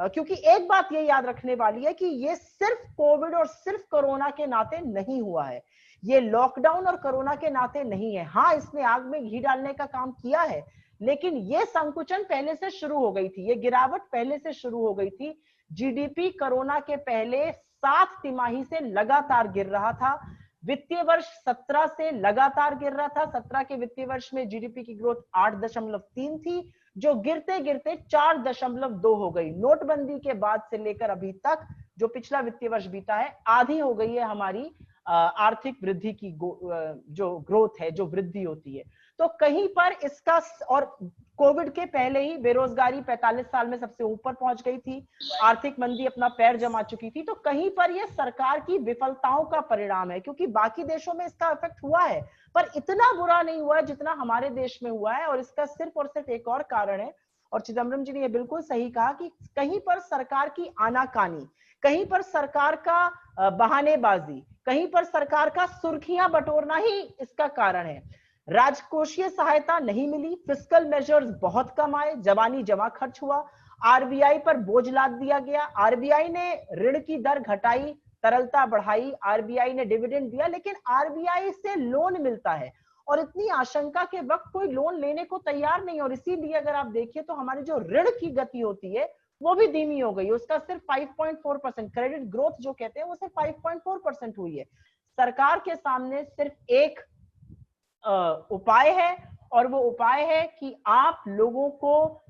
क्योंकि एक बात ये याद रखने वाली है कि ये सिर्फ कोविड और सिर्फ कोरोना के नाते नहीं हुआ है, ये लॉकडाउन और कोरोना के नाते नहीं है। हाँ, इसने आग में घी डालने का काम किया है, लेकिन ये संकुचन पहले से शुरू हो गई थी, ये गिरावट पहले से शुरू हो गई थी। जीडीपी कोरोना के पहले 7 तिमाही से लगातार गिर रहा था। वित्तीय वर्ष 17 से लगातार गिर रहा था। 17 के वित्तीय वर्ष में जीडीपी की ग्रोथ 8.3 थी, जो गिरते गिरते 4.2 हो गई। नोटबंदी के बाद से लेकर अभी तक जो पिछला वित्तीय वर्ष बीता है, आधी हो गई है हमारी आर्थिक वृद्धि की जो ग्रोथ है, जो वृद्धि होती है। तो कहीं पर इसका, और कोविड के पहले ही बेरोजगारी 45 साल में सबसे ऊपर पहुंच गई थी, आर्थिक मंदी अपना पैर जमा चुकी थी। तो कहीं पर यह सरकार की विफलताओं का परिणाम है, क्योंकि बाकी देशों में इसका इफेक्ट हुआ है पर इतना बुरा नहीं हुआ है जितना हमारे देश में हुआ है। और इसका सिर्फ और सिर्फ एक और कारण है, और चिदम्बरम जी ने यह बिल्कुल सही कहा कि कहीं पर सरकार की आनाकानी, कहीं पर सरकार का बहानेबाजी, कहीं पर सरकार का सुर्खियां बटोरना ही इसका कारण है। राजकोषीय सहायता नहीं मिली, फिस्कल मेजर्स बहुत कम आए, जवानी जमा खर्च हुआ, आरबीआई पर बोझ लाद दिया गया, आरबीआई ने ऋण की दर घटाई, तरलता बढ़ाई, आरबीआई ने डिविडेंड दिया, लेकिन आरबीआई से लोन मिलता है और इतनी आशंका के वक्त कोई लोन लेने को तैयार नहीं। और इसीलिए अगर आप देखिए तो हमारी जो ऋण की गति होती है वो भी धीमी हो गई, उसका सिर्फ 5.4%, क्रेडिट ग्रोथ जो कहते हैं वो सिर्फ 5.4% हुई है। सरकार के सामने सिर्फ एक उपाय है, और वो उपाय है कि आप लोगों को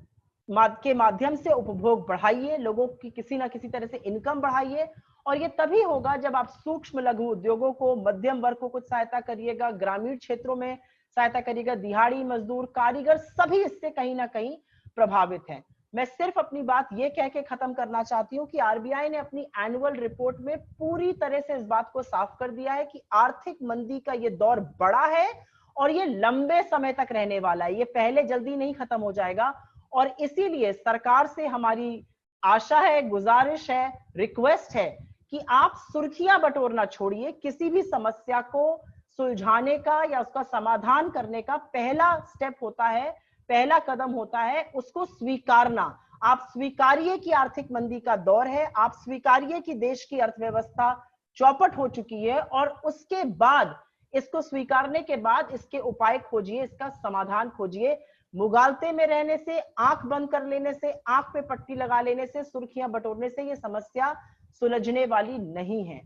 के माध्यम से उपभोग बढ़ाइए, लोगों की किसी ना किसी तरह से इनकम बढ़ाइए। और ये तभी होगा जब आप सूक्ष्म लघु उद्योगों को, मध्यम वर्ग को कुछ सहायता करिएगा, ग्रामीण क्षेत्रों में सहायता करिएगा, दिहाड़ी मजदूर, कारीगर, सभी इससे कहीं ना कहीं प्रभावित हैं। मैं सिर्फ अपनी बात ये कह के खत्म करना चाहती हूँ कि आरबीआई ने अपनी एनुअल रिपोर्ट में पूरी तरह से इस बात को साफ कर दिया है कि आर्थिक मंदी का ये दौर बड़ा है और ये लंबे समय तक रहने वाला है, ये पहले जल्दी नहीं खत्म हो जाएगा। और इसीलिए सरकार से हमारी आशा है, गुजारिश है, रिक्वेस्ट है कि आप सुर्खियां बटोरना छोड़िए। किसी भी समस्या को सुलझाने का या उसका समाधान करने का पहला स्टेप होता है, पहला कदम होता है उसको स्वीकारना। आप स्वीकारिए कि आर्थिक मंदी का दौर है, आप स्वीकारिए कि देश की अर्थव्यवस्था चौपट हो चुकी है, और उसके बाद, इसको स्वीकारने के बाद इसके उपाय खोजिए, इसका समाधान खोजिए। मुगालते में रहने से, आंख बंद कर लेने से, आंख पे पट्टी लगा लेने से, सुर्खियां बटोरने से ये समस्या सुलझने वाली नहीं है।